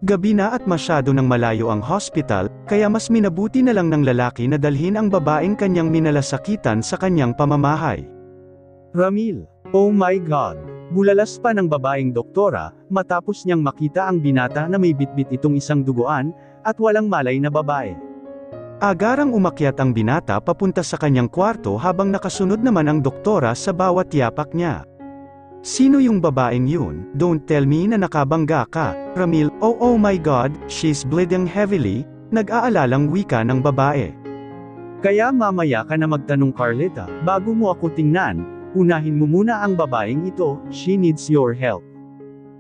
Gabi na at masyado nang malayo ang hospital, kaya mas minabuti na lang ng lalaki na dalhin ang babaeng kanyang minalasakitan sa kanyang pamamahay. Ramil, oh my God! Bulalas pa ng babaeng doktora, matapos niyang makita ang binata na may bitbit itong isang duguan, at walang malay na babae. Agarang umakyat ang binata papunta sa kanyang kwarto habang nakasunod naman ang doktora sa bawat yapak niya. Sino yung babaeng yun? Don't tell me na nakabangga ka, Ramil. Oh my God, she's bleeding heavily, nag-aalalang wika ng babae. Kaya mamaya ka na magtanong Carlita, bago mo ako tingnan, unahin mo muna ang babaeng ito, she needs your help.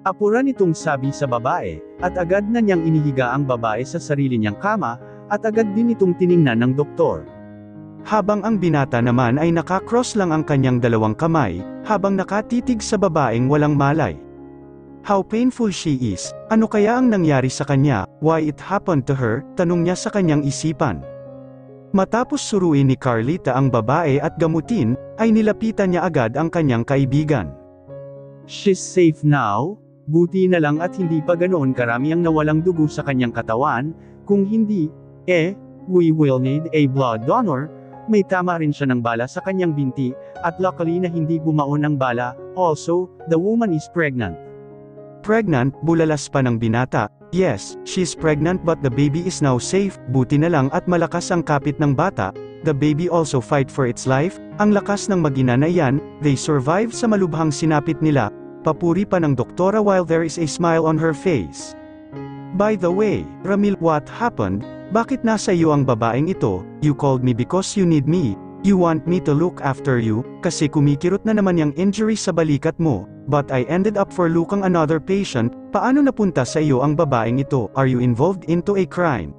Apuran itong sabi sa babae, at agad na niyang inihiga ang babae sa sarili niyang kama, at agad din itong tiningnan ng doktor. Habang ang binata naman ay nakakross lang ang kanyang dalawang kamay, habang nakatitig sa babaeng walang malay. How painful she is, ano kaya ang nangyari sa kanya, why it happened to her, tanong niya sa kanyang isipan. Matapos suruin ni Carlita ang babae at gamutin, ay nilapitan niya agad ang kanyang kaibigan. She's safe now, buti na lang at hindi pa ganoon karami ang nawalang dugo sa kanyang katawan, kung hindi, we will need a blood donor. May tama rin siya ng bala sa kanyang binti, at luckily na hindi bumaon ang bala. Also, the woman is pregnant. Pregnant, bulalas pa ng binata. Yes, she's pregnant but the baby is now safe, buti na lang at malakas ang kapit ng bata. The baby also fight for its life, ang lakas ng mag-ina na iyan, they survive sa malubhang sinapit nila, papuri pa ng doktora while there is a smile on her face. By the way, Ramil, what happened? Bakit nasa iyo ang babaeng ito? You called me because you need me. You want me to look after you, kasi kumikirot na naman yung injury sa balikat mo, but I ended up for looking another patient. Paano napunta sa iyo ang babaeng ito? Are you involved into a crime?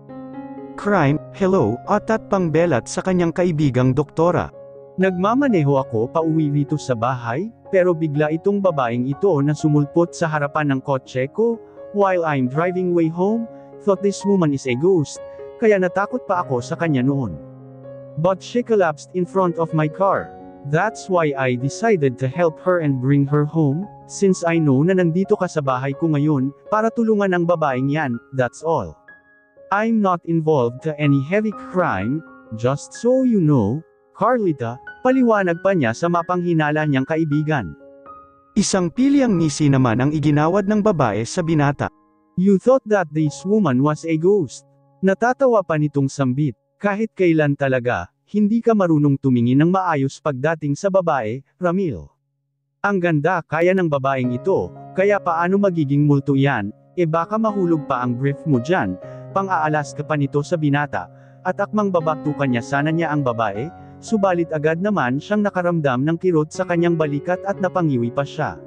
Crime? Hello, atat pang belat sa kanyang kaibigang doktora. Nagmamaneho ako pauwi rito sa bahay, pero bigla itong babaeng ito na sumulpot sa harapan ng kotse ko, while I'm driving way home, thought this woman is a ghost, kaya natakot pa ako sa kanya noon. But she collapsed in front of my car. That's why I decided to help her and bring her home, since I know na nandito ka sa bahay ko ngayon, para tulungan ang babaeng yan, that's all. I'm not involved to any heavy crime, just so you know, Carlita, paliwanag pa niya sa mapanghinala niyang kaibigan. Isang pilyang ngisi naman ang iginawad ng babae sa binata. You thought that this woman was a ghost. Natatawa pa nitong sambit, kahit kailan talaga, hindi ka marunong tumingin ng maayos pagdating sa babae, Ramil. Ang ganda kaya ng babaeng ito, kaya paano magiging multo yan, baka mahulog pa ang brief mo dyan, pang-aalas ka pa nito sa binata, at akmang babaktukan niya sana niya ang babae, subalit agad naman siyang nakaramdam ng kirot sa kanyang balikat at napangiwi pa siya.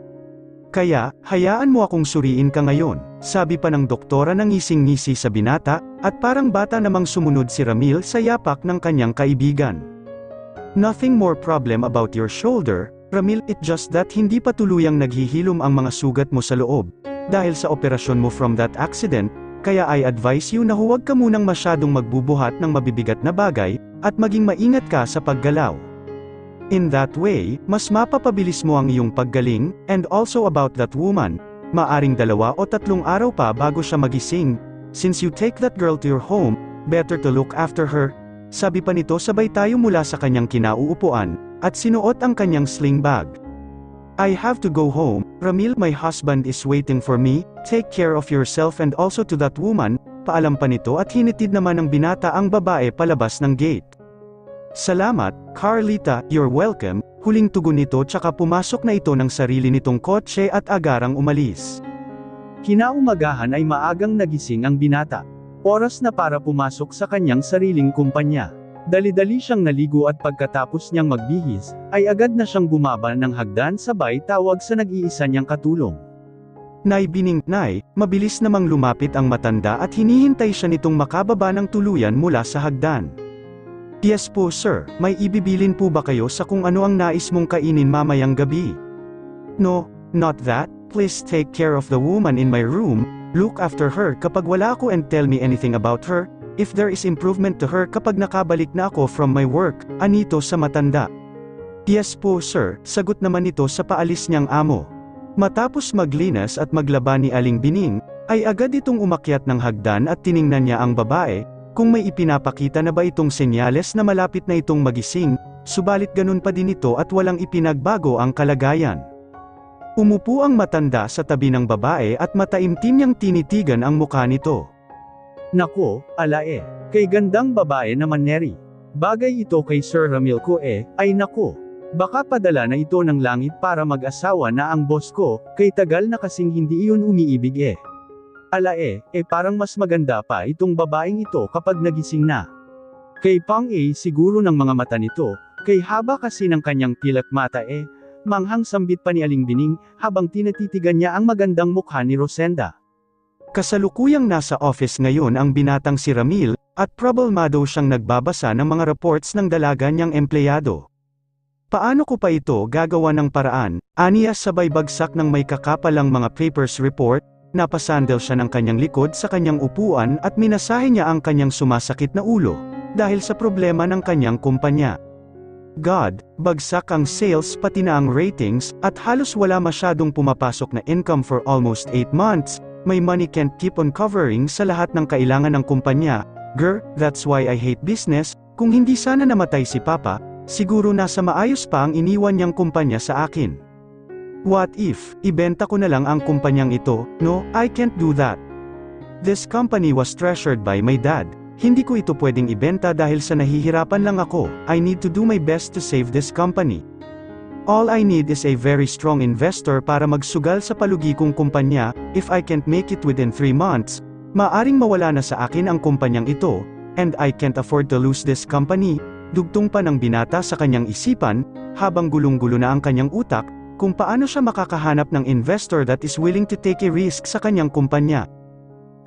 Kaya, hayaan mo akong suriin ka ngayon, sabi pa ng doktora ng ngising-ngisi sa binata, at parang bata namang sumunod si Ramil sa yapak ng kanyang kaibigan. Nothing more problem about your shoulder, Ramil, it just that hindi pa tuluyang naghihilom ang mga sugat mo sa loob, dahil sa operasyon mo from that accident, kaya I advise you na huwag ka munang masyadong magbubuhat ng mabibigat na bagay, at maging maingat ka sa paggalaw. In that way, mas mapapabilis mo ang iyong paggaling, and also about that woman, maaring 2 o 3 araw pa bago siya magising. Since you take that girl to your home, better to look after her. Sabi pa nito sabay tayo mula sa kanyang kinauupuan, at sinuot ang kanyang sling bag. I have to go home, Ramil, my husband is waiting for me, take care of yourself and also to that woman, paalam pa nito at hinitid naman ng binata ang babae palabas ng gate. Salamat, Carlita, you're welcome, huling tugon nito tsaka pumasok na ito ng sarili nitong kotse at agarang umalis. Kinaumagahan ay maagang nagising ang binata. Oras na para pumasok sa kanyang sariling kumpanya. Dali-dali siyang naligo at pagkatapos niyang magbihis, ay agad na siyang bumaba ng hagdan sabay tawag sa nag-iisa niyang katulong. Nay Bining, Nay, mabilis namang lumapit ang matanda at hinihintay siya nitong makababa ng tuluyan mula sa hagdan. Yes po sir, may ibibilin po ba kayo sa kung ano ang nais mong kainin mamayang gabi? No, not that, please take care of the woman in my room, look after her kapag wala ako and tell me anything about her, if there is improvement to her kapag nakabalik na ako from my work, anito sa matanda. Yes po sir, sagot naman ito sa paalis niyang amo. Matapos maglinas at maglaba ni Aling Bining, ay agad itong umakyat ng hagdan at tiningnan niya ang babae, kung may ipinapakita na ba itong senyales na malapit na itong magising, subalit ganun pa din ito at walang ipinagbago ang kalagayan. Umupo ang matanda sa tabi ng babae at mataimtim niyang tinitigan ang mukha nito. Nako, alae, kay gandang babae naman Neri. Bagay ito kay Sir Ramil ko ay nako. Baka padala na ito ng langit para mag-asawa na ang boss ko, kay tagal na kasing hindi iyon umiibig Alae, parang mas maganda pa itong babaeng ito kapag nagising na. Kay Pang siguro ng mga mata nito, kay haba kasi ng kanyang pilak mata manghang sambit pa ni Aling Bining, habang tinatitigan niya ang magandang mukha ni Rosenda. Kasalukuyang nasa office ngayon ang binatang si Ramil, at problemado siyang nagbabasa ng mga reports ng dalaga niyang empleyado. Paano ko pa ito gagawa ng paraan? Aniya sabay bagsak ng may kakapalang mga papers report, napasandal siya ng kanyang likod sa kanyang upuan at minasahe niya ang kanyang sumasakit na ulo, dahil sa problema ng kanyang kumpanya. God, bagsak ang sales pati na ang ratings, at halos wala masyadong pumapasok na income for almost 8 months, may money can't keep on covering sa lahat ng kailangan ng kumpanya. That's why I hate business. Kung hindi sana namatay si Papa, siguro nasa maayos pa ang iniwan niyang kumpanya sa akin. What if, ibenta ko na lang ang kumpanyang ito? No, I can't do that. This company was treasured by my dad. Hindi ko ito pwedeng ibenta dahil sa nahihirapan lang ako. I need to do my best to save this company. All I need is a very strong investor para magsugal sa palugi kong kumpanya. If I can't make it within 3 months, maaring mawala na sa akin ang kumpanyang ito, and I can't afford to lose this company. Dugtong pa ng binata sa kanyang isipan, habang gulong-gulo na ang kanyang utak, kung paano siya makakahanap ng investor that is willing to take a risk sa kanyang kumpanya.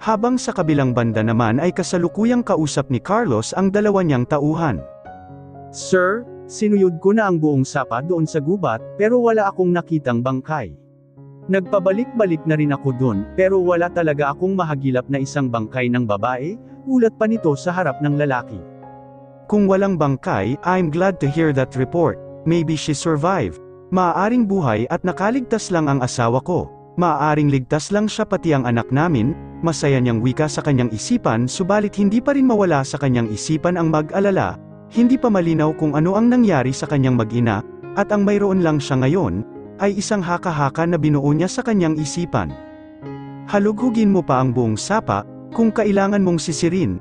Habang sa kabilang banda naman ay kasalukuyang kausap ni Carlos ang dalawa niyang tauhan. Sir, sinuyod ko na ang buong sapa doon sa gubat, pero wala akong nakitang bangkay. Nagpabalik-balik na rin ako doon, pero wala talaga akong mahagilap na isang bangkay ng babae, ulat pa nito sa harap ng lalaki. Kung walang bangkay, I'm glad to hear that report. Maybe she survived. Maaaring buhay at nakaligtas lang ang asawa ko. Maaaring ligtas lang siya pati ang anak namin. Masaya niyang wika sa kanyang isipan, subalit hindi pa rin mawala sa kanyang isipan ang mag-alala. Hindi pa malinaw kung ano ang nangyari sa kanyang mag-ina, at ang mayroon lang siya ngayon, ay isang haka-haka na binuo niya sa kanyang isipan. Halughugin mo pa ang buong sapa. Kung kailangan mong sisirin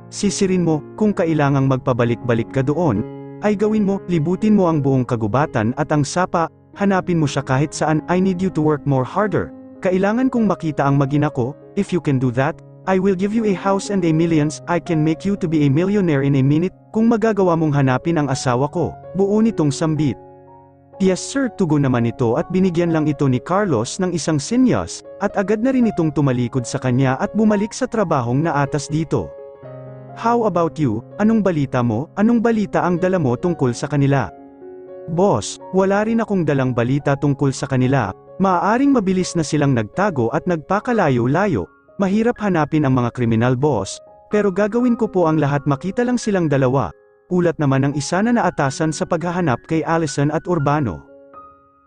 mo. Kung kailangang magpabalik-balik ka doon, ay gawin mo. Libutin mo ang buong kagubatan at ang sapa. Hanapin mo siya kahit saan. I need you to work more harder. Kailangan kong makita ang mag-ina ko. If you can do that, I will give you a house and a millions. I can make you to be a millionaire in a minute. Kung magagawa mong hanapin ang asawa ko. Buo nitong sambit. Yes sir, tugon naman ito at binigyan lang ito ni Carlos ng isang senyas, at agad na rin itong tumalikod sa kanya at bumalik sa trabahong naatas dito. How about you? Anong balita mo? Anong balita ang dala mo tungkol sa kanila? Boss, wala rin akong dalang balita tungkol sa kanila. Maaaring mabilis na silang nagtago at nagpakalayo-layo. Mahirap hanapin ang mga kriminal boss, pero gagawin ko po ang lahat makita lang silang dalawa. Ulat naman ng isa na naatasan sa paghahanap kay Allison at Urbano.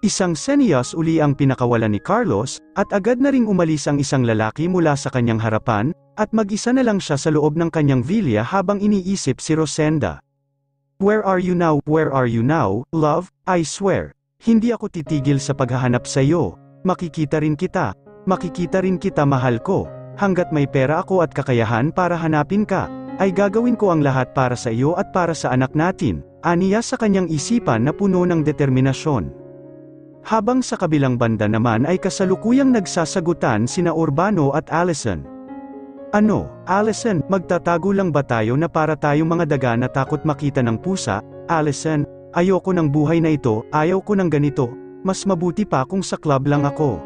Isang senyas uli ang pinakawalan ni Carlos, at agad na ring umalis ang isang lalaki mula sa kanyang harapan, at mag-isa na lang siya sa loob ng kanyang villa habang iniisip si Rosenda. Where are you now? Where are you now, love? I swear. Hindi ako titigil sa paghahanap sa iyo. Makikita rin kita. Makikita rin kita, mahal ko. Hanggat may pera ako at kakayahan para hanapin ka, ay gagawin ko ang lahat para sa iyo at para sa anak natin, aniya sa kanyang isipan na puno ng determinasyon. Habang sa kabilang banda naman ay kasalukuyang nagsasagutan sina Urbano at Allison. Ano, Allison, magtatago lang ba tayo na para tayong mga daga na takot makita ng pusa? Allison, ayoko ng buhay na ito, ayaw ko ng ganito, mas mabuti pa kung sa club lang ako.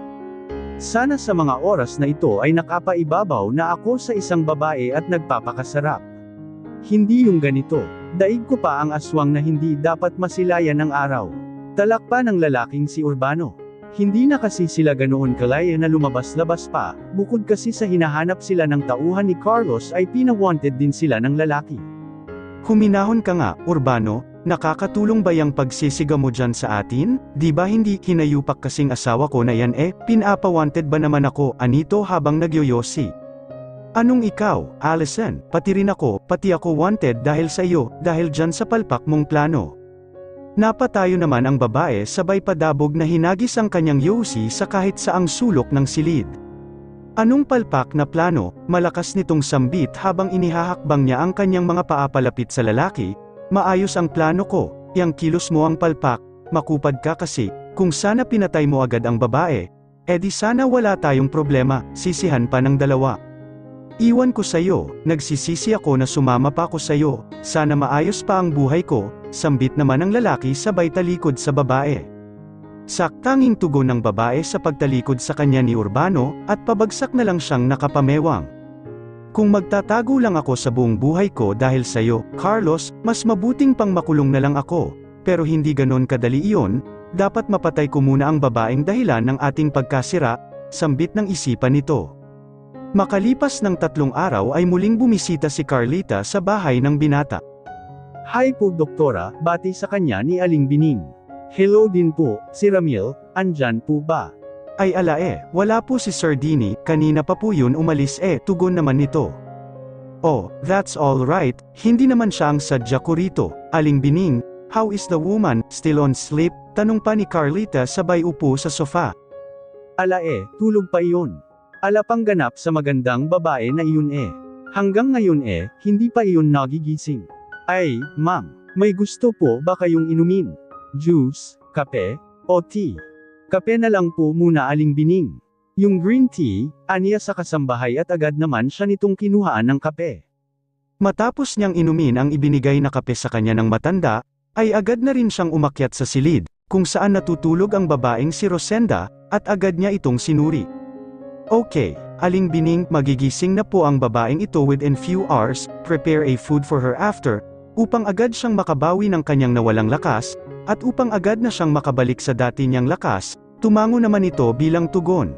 Sana sa mga oras na ito ay nakapaibabaw na ako sa isang babae at nagpapakasarap. Hindi yung ganito, daig ko pa ang aswang na hindi dapat masilayan ng araw. Talakpa ng lalaking si Urbano. Hindi na kasi sila ganoon kalaya na lumabas-labas pa, bukod kasi sa hinahanap sila ng tauhan ni Carlos ay pinawanted din sila ng lalaki. Huminahon ka nga, Urbano, nakakatulong ba yung pagsisiga mo dyan sa atin? Di ba hindi hinayupak kasing asawa ko na yan pinapawanted ba naman ako, anito habang nagyoyosi? Anong ikaw, Allison, pati rin ako, pati ako wanted dahil sa iyo, dahil dyan sa palpak mong plano. Napatayo naman ang babae sabay padabog na hinagis ang kanyang yosi sa kahit saang sulok ng silid. Anong palpak na plano, malakas nitong sambit habang inihahakbang niya ang kanyang mga paa palapit sa lalaki. Maayos ang plano ko, yang kilos mo ang palpak, makupad ka kasi, kung sana pinatay mo agad ang babae, edi sana wala tayong problema, sisihan pa ng dalawa. Iwan ko sa'yo, nagsisisi ako na sumama pa ako sa'yo, sana maayos pa ang buhay ko, sambit naman ng lalaki sabay talikod sa babae. Saktanging tugon ng babae sa pagtalikod sa kanya ni Urbano, at pabagsak na lang siyang nakapamewang. Kung magtatago lang ako sa buong buhay ko dahil sa'yo, Carlos, mas mabuting pang makulong na lang ako, pero hindi ganon kadali iyon, dapat mapatay ko muna ang babaeng dahilan ng ating pagkasira, sambit ng isipan nito. Makalipas ng 3 araw ay muling bumisita si Carlita sa bahay ng binata. Hi po doktora, bati sa kanya ni Aling Bining. Hello din po, si Ramil, andyan po ba? Ay wala po si Sir Dini, kanina pa po yun umalis tugon naman nito. Oh, that's all right, hindi naman siya ang sadya ko rito, Aling Bining, how is the woman, still on sleep? Tanong pa ni Carlita sabay upo sa sofa. Tulog pa iyon. Pang ganap sa magandang babae na iyon Hanggang ngayon hindi pa iyon nagigising. Ay, ma'am, may gusto po ba kayong inumin? Juice, kape, o tea? Kape na lang po muna Aling Bining. Yung green tea, aniya sa kasambahay at agad naman siya nitong kinuhaan ng kape. Matapos niyang inumin ang ibinigay na kape sa kanya ng matanda, ay agad na rin siyang umakyat sa silid, kung saan natutulog ang babaeng si Rosenda, at agad niya itong sinuri. Okay, Aling Bining, magigising na po ang babaeng ito within few hours, prepare a food for her after, upang agad siyang makabawi ng kanyang nawalang lakas, at upang agad na siyang makabalik sa dati niyang lakas, tumango naman ito bilang tugon.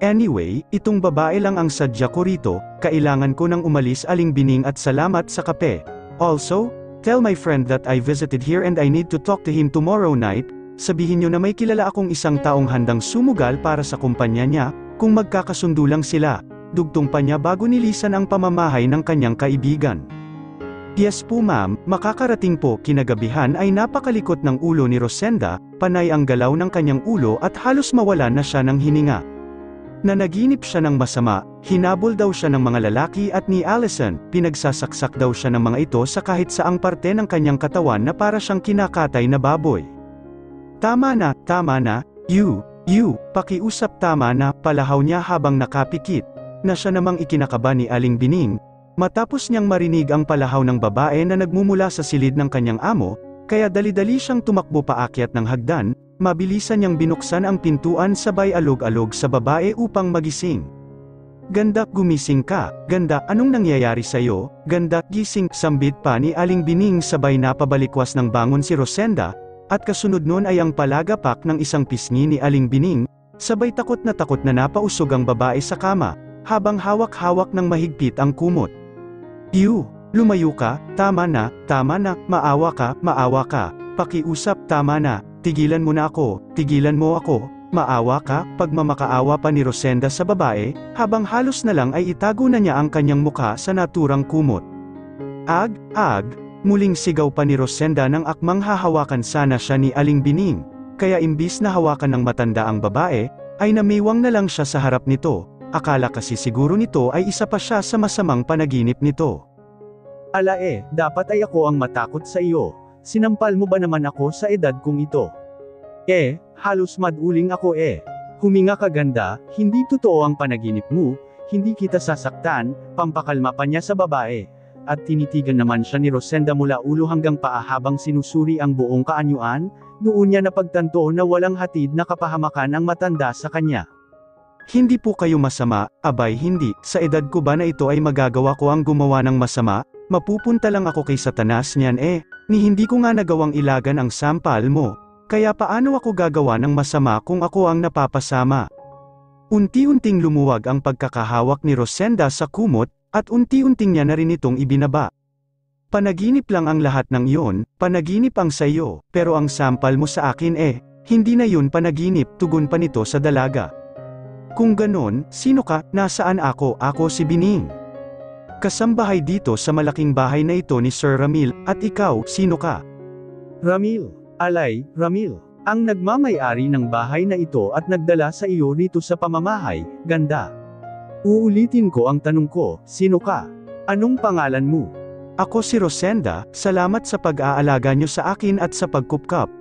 Anyway, itong babae lang ang sadya ko rito, kailangan ko nang umalis Aling Bining at salamat sa kape. Also, tell my friend that I visited here and I need to talk to him tomorrow night, sabihin niyo na may kilala akong isang taong handang sumugal para sa kumpanya niya, kung magkakasundo lang sila, dugtong pa niya bago nilisan ang pamamahay ng kanyang kaibigan. Yes po ma'am, makakarating po. Kinagabihan ay napakalikot ng ulo ni Rosenda, panay ang galaw ng kanyang ulo at halos mawala na siya ng hininga. Nanaginip siya ng masama, hinabol daw siya ng mga lalaki at ni Allison, pinagsasaksak daw siya ng mga ito sa kahit saang parte ng kanyang katawan na para siyang kinakatay na baboy. Tama na, pakiusap tama na, palahaw niya habang nakapikit, na siya namang ikinakaba ni Aling Bining, matapos niyang marinig ang palahaw ng babae na nagmumula sa silid ng kanyang amo, kaya dali-dali siyang tumakbo paakyat ng hagdan, mabilisan niyang binuksan ang pintuan sabay alog-alog sa babae upang magising. Ganda, gumising ka, ganda, anong nangyayari sa'yo, ganda, gising, sambit pa ni Aling Bining sabay napabalikwas ng bangon si Rosenda, at kasunod nun ay ang palagapak ng isang pisngi ni Aling Bining, sabay takot na napausog ang babae sa kama, habang hawak-hawak ng mahigpit ang kumot. Lumayo ka, tama na, maawa ka, pakiusap, tama na, tigilan mo na ako, tigilan mo ako, maawa ka, pagmamakaawa pa ni Rosenda sa babae, habang halos na lang ay itago na niya ang kanyang mukha sa naturang kumot. Muling sigaw pa ni Rosenda nang akmang hahawakan sana siya ni Aling Bining, kaya imbis na hawakan ng matanda ang babae, ay namiwang na lang siya sa harap nito, akala kasi siguro nito ay isa pa siya sa masamang panaginip nito. Dapat ay ako ang matakot sa iyo, sinampal mo ba naman ako sa edad kong ito? Halos maduling ako Huminga ka ganda, hindi totoo ang panaginip mo, hindi kita sasaktan, pampakalma pa niya sa babae. At tinitigan naman siya ni Rosenda mula ulo hanggang paa habang sinusuri ang buong kaanyuan, doon niya napagtanto na walang hatid na kapahamakan ang matanda sa kanya. Hindi po kayo masama, abay hindi, sa edad ko ba na ito ay magagawa ko ang gumawa ng masama, mapupunta lang ako kay Satanas niyan ni hindi ko nga nagawang ilagan ang sampal mo, kaya paano ako gagawa ng masama kung ako ang napapasama? Unti-unting lumuwag ang pagkakahawak ni Rosenda sa kumot, at unti-unting niya na rin itong ibinaba. Panaginip lang ang lahat ng iyon, panaginip ang sayo, pero ang sampal mo sa akin hindi na yun panaginip, tugon pa nito sa dalaga. Kung ganon, sino ka, nasaan ako? Ako si Bining. Kasambahay dito sa malaking bahay na ito ni Sir Ramil, at ikaw, sino ka? Ramil. Alay, Ramil. Ang nagmamay-ari ng bahay na ito at nagdala sa iyo rito sa pamamahay, ganda. Uulitin ko ang tanong ko, sino ka? Anong pangalan mo? Ako si Rosenda, salamat sa pag-aalaga nyo sa akin at sa pagkupkap.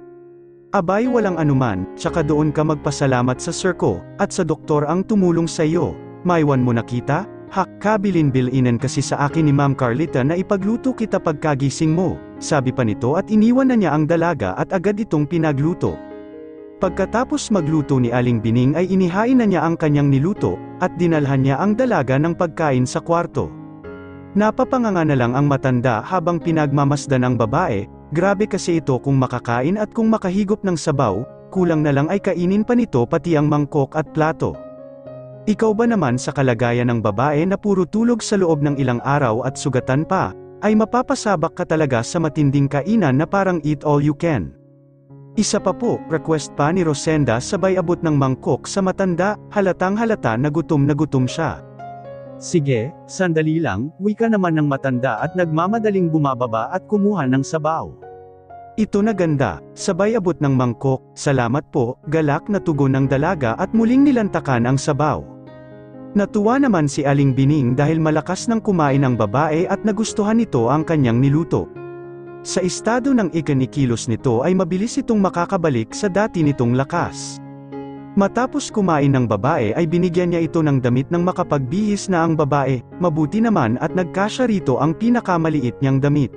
Abay walang anuman, tsaka doon ka magpasalamat sa sir ko, at sa doktor ang tumulong sa iyo. Maiwan mo na kita? Hak, kabilin-bilinen kasi sa akin ni Ma'am Carlita na ipagluto kita pagkagising mo, sabi pa nito at iniwan na niya ang dalaga at agad itong pinagluto. Pagkatapos magluto ni Aling Bining ay inihain na niya ang kanyang niluto, at dinalhan niya ang dalaga ng pagkain sa kwarto. Napapanganga na lang ang matanda habang pinagmamasdan ang babae, grabe kasi ito kung makakain at kung makahigop ng sabaw, kulang na lang ay kainin pa nito pati ang mangkok at plato. Ikaw ba naman sa kalagayan ng babae na puro tulog sa loob ng ilang araw at sugatan pa, ay mapapasabak ka talaga sa matinding kainan na parang eat all you can. Isa pa po, request pa ni Rosenda sabay abot ng mangkok sa matanda, halatang halata na gutom siya. Sige, sandali lang, wika naman ng matanda at nagmamadaling bumababa at kumuha ng sabaw. Ito na ganda, sabay abot ng mangkok, salamat po, galak na tugon ng dalaga at muling nilantakan ang sabaw. Natuwa naman si Aling Bining dahil malakas nang kumain ang babae at nagustuhan nito ang kanyang niluto. Sa estado ng ikinikilos nito ay mabilis itong makakabalik sa dati nitong lakas. Matapos kumain ng babae ay binigyan niya ito ng damit ng makapagbihis na ang babae, mabuti naman at nagkasya rito ang pinakamaliit niyang damit.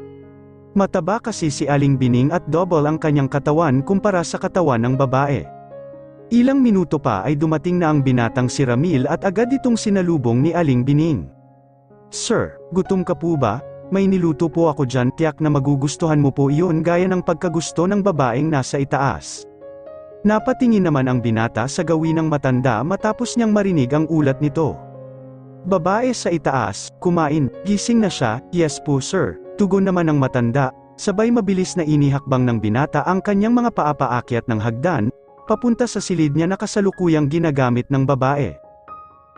Mataba kasi si Aling Bining at double ang kanyang katawan kumpara sa katawan ng babae. Ilang minuto pa ay dumating na ang binatang si Ramil at agad itong sinalubong ni Aling Bining. Sir, gutom ka po ba? May niluto po ako dyan, tiyak na magugustuhan mo po iyon gaya ng pagkagusto ng babaeng nasa itaas. Napatingin naman ang binata sa gawin ng matanda matapos niyang marinig ang ulat nito. Babae sa itaas, kumain, gising na siya, yes po sir, tugon naman ng matanda, sabay mabilis na inihakbang ng binata ang kanyang mga paapaakyat ng hagdan, papunta sa silid niya na kasalukuyang ginagamit ng babae.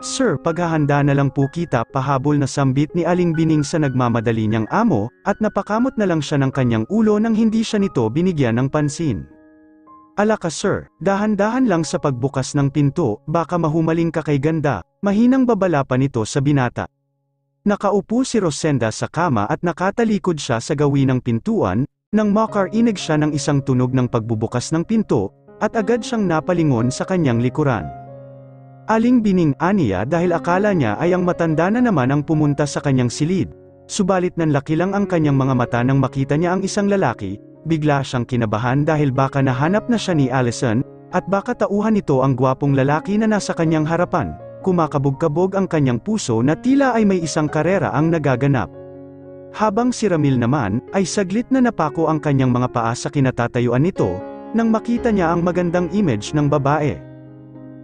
Sir, paghahanda na lang po kita, pahabol na sambit ni Aling Bining sa nagmamadali niyang amo, at napakamot na lang siya ng kanyang ulo nang hindi siya nito binigyan ng pansin. Alaka sir, dahan-dahan lang sa pagbukas ng pinto, baka mahumaling ka kay ganda, mahinang babala pa nito sa binata. Nakaupo si Rosenda sa kama at nakatalikod siya sa gawin ng pintuan, nang makarinig siya ng isang tunog ng pagbubukas ng pinto, at agad siyang napalingon sa kanyang likuran. Aling Bining aniya dahil akala niya ay ang matanda na naman ang pumunta sa kanyang silid, subalit nanlaki lang ang kanyang mga mata nang makita niya ang isang lalaki, bigla siyang kinabahan dahil baka nahanap na siya ni Allison, at baka tauhan nito ang gwapong lalaki na nasa kanyang harapan, kumakabog-kabog ang kanyang puso na tila ay may isang karera ang nagaganap. Habang si Ramil naman, ay saglit na napako ang kanyang mga paa sa kinatatayuan nito, nang makita niya ang magandang image ng babae.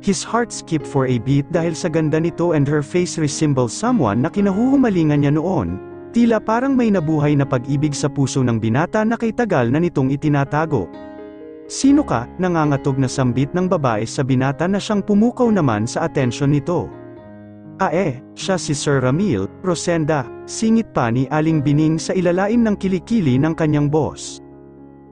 His heart skipped for a beat dahil sa ganda nito and her face resembled someone na kinahuhumalingan niya noon, tila parang may nabuhay na pag-ibig sa puso ng binata na kay tagal na nitong itinatago. Sino ka? Nangangatog na sambit ng babae sa binata na siyang pumukaw naman sa atensyon nito. Siya si Sir Ramil, Rosenda, singit pa ni Aling Bining sa ilalaim ng kilikili ng kanyang boss.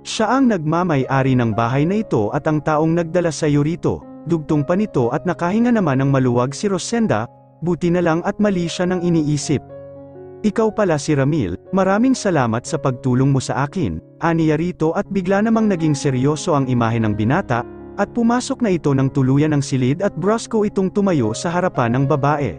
Siya ang nagmamay-ari ng bahay na ito at ang taong nagdala sa iyo rito, dugtong pa nito at nakahinga naman ng maluwag si Rosenda, buti na lang at mali siya ng iniisip. Ikaw pala si Ramil, maraming salamat sa pagtulong mo sa akin, aniya rito at bigla namang naging seryoso ang imahe ng binata, at pumasok na ito ng tuluyan ng silid at brusko itong tumayo sa harapan ng babae.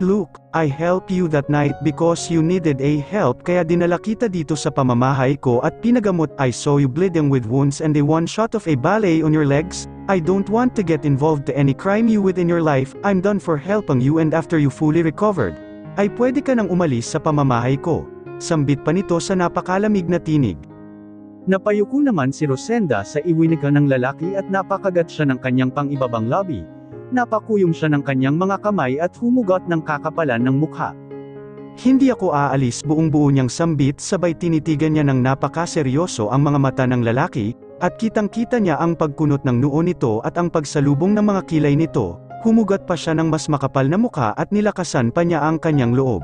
Look, I helped you that night because you needed a help kaya dinala kita dito sa pamamahay ko at pinagamot. I saw you bleeding with wounds and a one shot of a ballet on your legs. I don't want to get involved to any crime you with in your life. I'm done for helping you and after you fully recovered, ay pwede ka nang umalis sa pamamahay ko. Sambit pa nito sa napakalamig na tinig. Napayuko naman si Rosenda sa iwinika ng lalaki at napakagat siya ng kanyang pang-ibabang labi. Napakuyom siya ng kanyang mga kamay at humugot ng kakapalan ng mukha. Hindi ako aalis, buong-buo niyang sambit sabay tinitigan niya ng napakaseryoso ang mga mata ng lalaki, at kitang-kita niya ang pagkunot ng noo nito at ang pagsalubong ng mga kilay nito, Humugat pa siya ng mas makapal na mukha at nilakasan pa niya ang kanyang loob.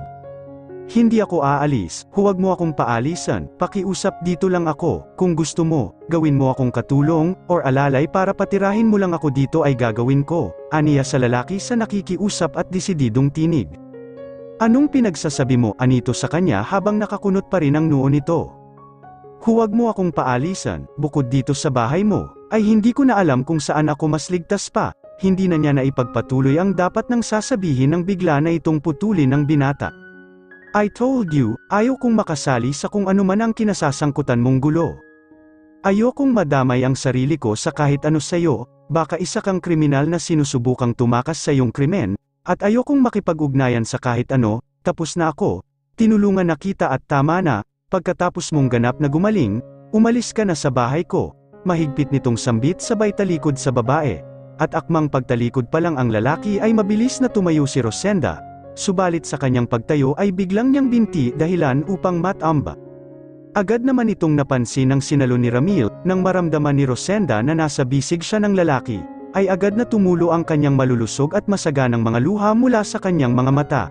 Hindi ako aalis, huwag mo akong paalisan, pakiusap dito lang ako, kung gusto mo, gawin mo akong katulong, or alalay para patirahin mo lang ako dito ay gagawin ko, aniya sa lalaki sa nakikiusap at desididong tinig. Anong pinagsasabi mo, anito sa kanya habang nakakunot pa rin ang noo nito? Huwag mo akong paalisan, bukod dito sa bahay mo, ay hindi ko na alam kung saan ako mas ligtas pa, hindi na niya naipagpatuloy ang dapat nang sasabihin ng bigla na itong putulin ng binata. I told you, ayaw kong makasali sa kung ano man ang kinasasangkutan mong gulo. Ayokong madamay ang sarili ko sa kahit ano sa'yo, baka isa kang kriminal na sinusubukang tumakas sa iyong krimen, at ayokong makipag-ugnayan sa kahit ano, tapos na ako, tinulungan na kita at tama na, pagkatapos mong ganap na gumaling, umalis ka na sa bahay ko, mahigpit nitong sambit sabay talikod sa babae, at akmang pagtalikod pa lang ang lalaki ay mabilis na tumayo si Rosenda. Subalit sa kanyang pagtayo ay biglang niyang binti dahilan upang matamba. Agad naman itong napansin ng sinalo ni Ramil, nang maramdaman ni Rosenda na nasa bisig siya ng lalaki, ay agad na tumulo ang kanyang malulusog at masaganang mga luha mula sa kanyang mga mata.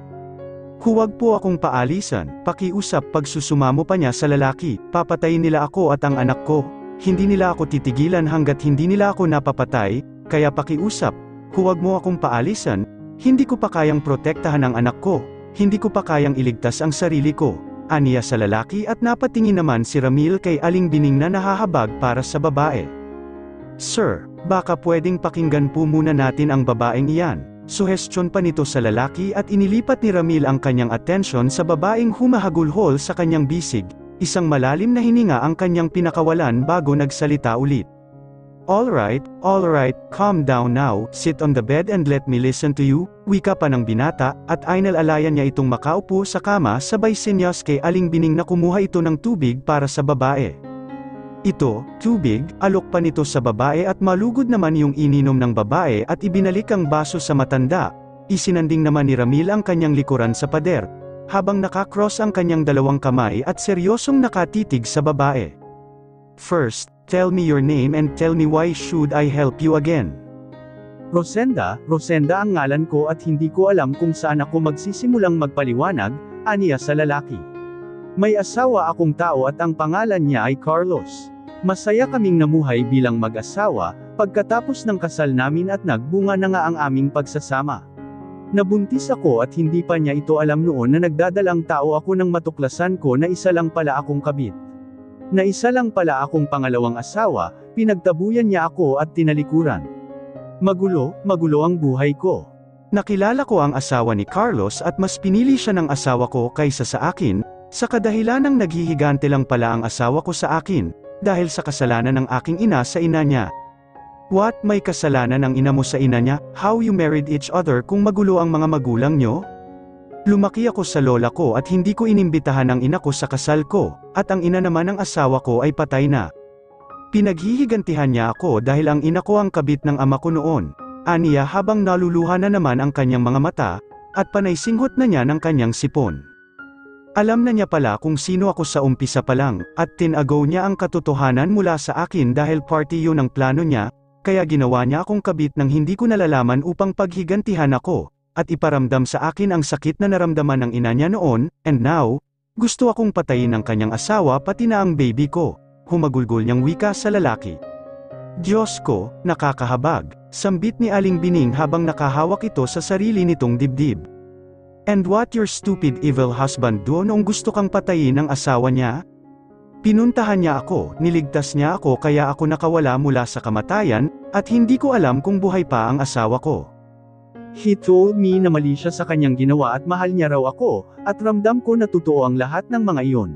Huwag po akong paalisan, pakiusap pagsusumamo pa niya sa lalaki, papatayin nila ako at ang anak ko, hindi nila ako titigilan hanggat hindi nila ako napapatay, kaya pakiusap, huwag mo akong paalisan. Hindi ko pa kayang protektahan ang anak ko, hindi ko pa kayang iligtas ang sarili ko, aniya sa lalaki at napatingin naman si Ramil kay Aling Bining na nahahabag para sa babae. Sir, baka pwedeng pakinggan po muna natin ang babaeng iyan, suhestyon pa nito sa lalaki at inilipat ni Ramil ang kanyang atensyon sa babaeng humahagulhol sa kanyang bisig, isang malalim na hininga ang kanyang pinakawalan bago nagsalita ulit. Alright, calm down now, sit on the bed and let me listen to you, wika pa ng binata, at ainalalayan niya itong makaupo sa kama sabay sinyas kay Aling Bining na kumuha ito ng tubig para sa babae. Ito, tubig, alok pa nito sa babae at malugod naman yung ininom ng babae at ibinalik ang baso sa matanda, isinanding naman ni Ramil ang kanyang likuran sa pader, habang nakakross ang kanyang dalawang kamay at seryosong nakatitig sa babae. First, tell me your name and tell me why should I help you again. Rosenda ang ngalan ko at hindi ko alam kung saan ako magsisimulang magpaliwanag, aniya sa lalaki. May asawa akong tao at ang pangalan niya ay Carlos. Masaya kaming namuhay bilang mag-asawa, pagkatapos ng kasal namin at nagbunga na nga ang aming pagsasama. Nabuntis ako at hindi pa niya ito alam noon na nagdadalang tao ako nang matuklasan ko na isa lang pala akong kabit. Na isa lang pala akong pangalawang asawa, pinagtabuyan niya ako at tinalikuran. Magulo ang buhay ko. Nakilala ko ang asawa ni Carlos at mas pinili siya ng asawa ko kaysa sa akin, sa kadahilanang naghihigante lang pala ang asawa ko sa akin, dahil sa kasalanan ng aking ina sa ina niya. What, may kasalanan ang ina mo sa ina niya? How you married each other kung magulo ang mga magulang nyo? Lumaki ako sa lola ko at hindi ko inimbitahan ang ina ko sa kasal ko, at ang ina naman ng asawa ko ay patay na. Pinaghihigantihan niya ako dahil ang ina ko ang kabit ng ama ko noon, aniya habang naluluha na naman ang kanyang mga mata, at panay singhot na niya ng kanyang sipon. Alam na niya pala kung sino ako sa umpisa pa lang, at tinagaw niya ang katotohanan mula sa akin dahil party yun ang plano niya, kaya ginawa niya akong kabit nang hindi ko nalalaman upang paghigantihan ako, at iparamdam sa akin ang sakit na naramdaman ng ina niya noon, and now, gusto akong patayin ng kanyang asawa pati na ang baby ko, humagulgol niyang wika sa lalaki. Diyos ko, nakakahabag, sambit ni Aling Bining habang nakahawak ito sa sarili nitong dibdib. And what your stupid evil husband do noong gusto kang patayin ng asawa niya? Pinuntahan niya ako, niligtas niya ako kaya ako nakawala mula sa kamatayan, at hindi ko alam kung buhay pa ang asawa ko. He told me na mali siya sa kanyang ginawa at mahal niya raw ako, at ramdam ko na totoo ang lahat ng mga iyon.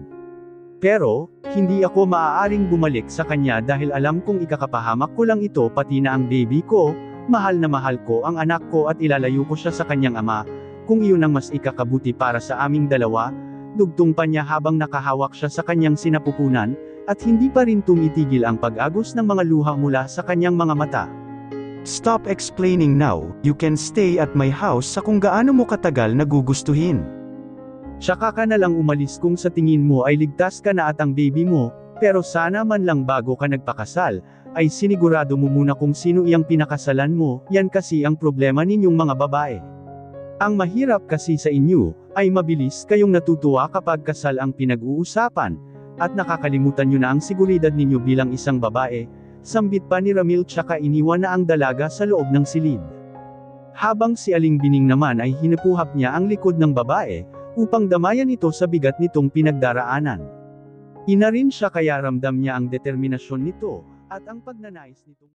Pero, hindi ako maaaring bumalik sa kanya dahil alam kong ikakapahamak ko lang ito pati na ang baby ko, mahal na mahal ko ang anak ko at ilalayo ko siya sa kanyang ama, kung iyon ang mas ikakabuti para sa aming dalawa, dugtong pa niya habang nakahawak siya sa kanyang sinapupunan, at hindi pa rin tumitigil ang pag-agos ng mga luha mula sa kanyang mga mata. Stop explaining now, you can stay at my house sa kung gaano mo katagal nagugustuhin. Tsaka ka na lang umalis kung sa tingin mo ay ligtas ka na at ang baby mo, pero sana man lang bago ka nagpakasal, ay sinigurado mo muna kung sino iyang pinakasalan mo, yan kasi ang problema ninyong mga babae. Ang mahirap kasi sa inyo, ay mabilis kayong natutuwa kapag kasal ang pinag-uusapan, at nakakalimutan nyo na ang seguridad ninyo bilang isang babae, sambit pa ni Ramil tsaka iniwan na ang dalaga sa loob ng silid. Habang si Aling Bining naman ay hinapuhap niya ang likod ng babae, upang damayan ito sa bigat nitong pinagdaraanan. Ina rin siya kaya ramdam niya ang determinasyon nito, at ang pagnanais nitong